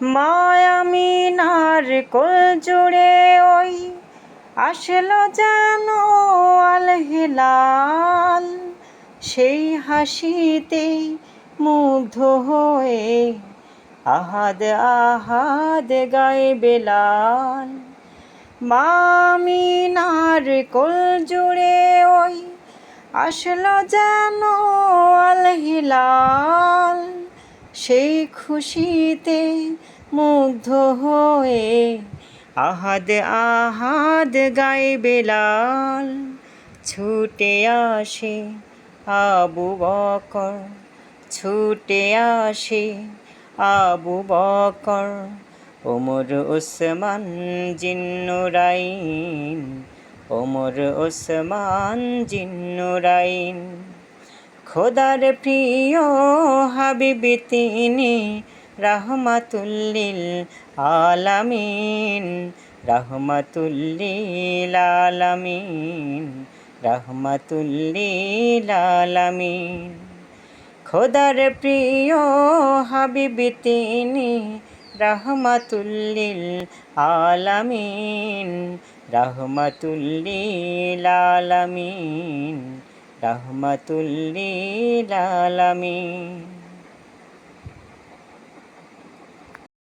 মায়ামিনার কোল জুড়ে ওই আসলো যেন আল হিলাল, সেই হাসিতে মুগ্ধ হয়ে আহাদ আহাদ গায়ে বেলাল। মায়ামিনার কোল জুড়ে ওই আসলো যেন আল হিলাল, সেই খুশিতে মুগ্ধ হয়ে আহাদ আহাদ গায়ে বেলাল। ছুটে আসে আবু বকর, ছুটে আসে আবু বকর, ওমর ওসমান জিন্নুরাইন, ওমর ওসমান জিন্নুরাইন। খোদার প্রিয় হাবিবি তিনি, রাহমাতুল লিল আলামিন, রাহমাতুল লিল আলামিন, রাহমাতুল লিল আলামিন। খোদার প্রিয় হাবিবি তিনি, রাহমাতুল লিল আলামিন, রাহমাতুল লিল আলামিন, রাহমাতুল লিল আলামিন।